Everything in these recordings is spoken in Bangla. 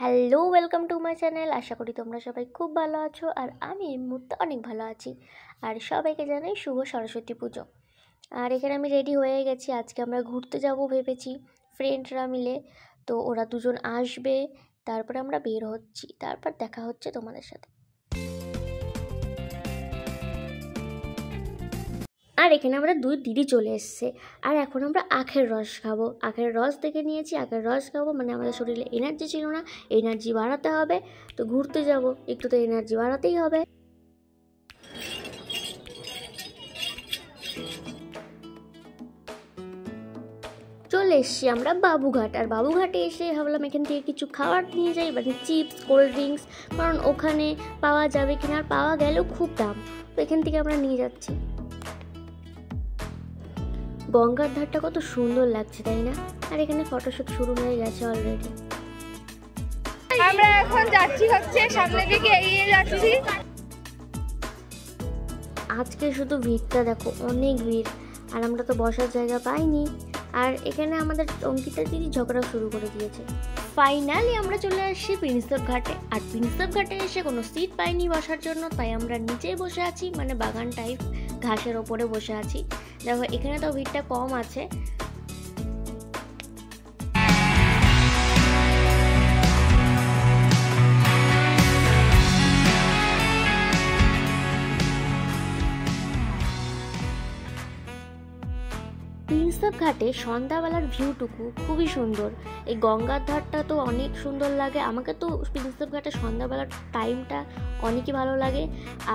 Hello, welcome to my channel. আশা করি তোমরা সবাই খুব ভালো আছো, আর আমি এই মুহূর্তে অনেক ভালো আছি। আর সবাইকে জানাই শুভ সরস্বতী পুজো। আর এখানে আমি রেডি হয়ে গেছি। আজকে আমরা ঘুরতে যাব ভেবেছি ফ্রেন্ডরা মিলে। তো ওরা দুজন আসবে, তারপরে আমরা বের হচ্ছি, তারপর দেখা হচ্ছে তোমাদের সাথে। আর এখানে আমরা দুই দিদি চলে এসছে, আর এখন আমরা আখের রস খাবো। আখের রস দেখে নিয়েছি, আখের রস খাবো, মানে আমাদের শরীরে এনার্জি ছিল না, এনার্জি বাড়াতে হবে। তো ঘুরতে যাব, একটু তো এনার্জি বাড়াতেই হবে। চলে এসছি আমরা বাবুঘাট, আর বাবুঘাটে এসে ভাবলাম এখান থেকে কিছু খাবার নিয়ে যাই, মানে চিপস, কোল্ড ড্রিঙ্কস, কারণ ওখানে পাওয়া যাবে কিনা, আর পাওয়া গেলেও খুব দাম। তো এখান থেকে আমরা নিয়ে যাচ্ছি। গঙ্গার ধারটা কত সুন্দর লাগছে, তাই না? আর এখানে ফটোশুট শুরু হয়ে গেছে অলরেডি। আমরা এখন যাচ্ছি হচ্ছে সামনের দিকে এগিয়ে যাচ্ছি। আজকে শুধু ভিড়টা দেখো, অনেক ভিড়, আর আমরা তো বসার জায়গা পাইনি। আর এখানে আমাদের অঙ্কিতা দিদি ঝগড়া শুরু করে দিয়েছে। ফাইনালি আমরা চলে আসছি প্রিন্সেপ ঘাটে, আর প্রিন্সেপ ঘাটে এসে কোনো সিট পাইনি বসার জন্য, তাই আমরা নিচেই বসে আছি, মানে বাগান টাইপ ঘাসের ওপরে বসে আছি। দেখো এখানে তো ভিড়টা কম আছে। প্রিন্সেপ ঘাটে সন্ধ্যাবেলার ভিউটুকু খুবই সুন্দর। এই গঙ্গার ধারটা তো অনেক সুন্দর লাগে। আমাকে তো প্রিন্সেপ ঘাটে সন্ধ্যাবেলার টাইমটা অনেকই ভালো লাগে।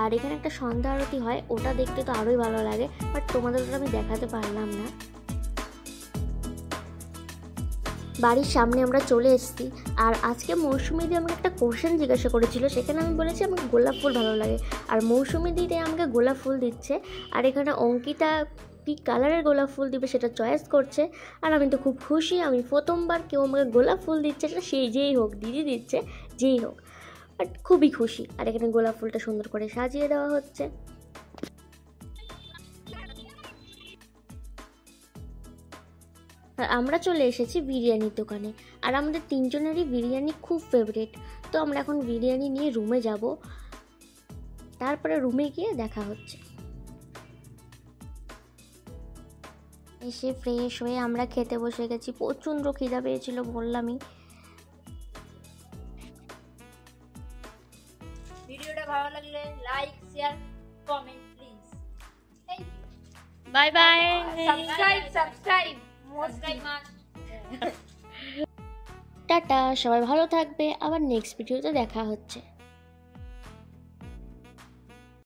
আর এখানে একটা সন্ধ্যা আরতি হয়, ওটা দেখতে তো আরোই ভালো লাগে, বাট তোমাদের ওটা আমি দেখাতে পারলাম না। বাড়ির সামনে আমরা চলে এসেছি। আর আজকে মৌসুমি দি আমাকে একটা কোশ্চেন জিজ্ঞাসা করেছিল, সেখানে আমি বলেছি আমাকে গোলাপ ফুল ভালো লাগে, আর মৌসুমি দিদি আমাকে গোলাপ ফুল দিচ্ছে। আর এখানে অঙ্কিতা কী কালারের গোলাপ ফুল দিবে সেটা চয়েস করছে। আর আমি তো খুব খুশি, আমি প্রথমবার কেউ আমাকে গোলাপ ফুল দিচ্ছে, সেটা সেই যেই হোক, দিদি দিচ্ছে যেই হোক, বাট খুবই খুশি। আর এখানে গোলাপ ফুলটা সুন্দর করে সাজিয়ে দেওয়া হচ্ছে। আর আমরা চলে এসেছি বিরিয়ানির দোকানে, আর আমাদের তিনজনেরই বিরিয়ানি খুব ফেভারিট। তো আমরা এখন বিরিয়ানি নিয়ে রুমে যাব, তারপরে রুমে গিয়ে দেখা হচ্ছে। এসে ফ্রেশ হয়ে আমরা খেতে বসে গেছি। প্রচণ্ড খিদা পেয়েছিল, বললামই। ভিডিওটা ভালো লাগলে like, share, comment please. Bye bye. Subscribe tata, সবাই ভালো থাকবে। আবার নেক্সট ভিডিওতে দেখা হচ্ছে।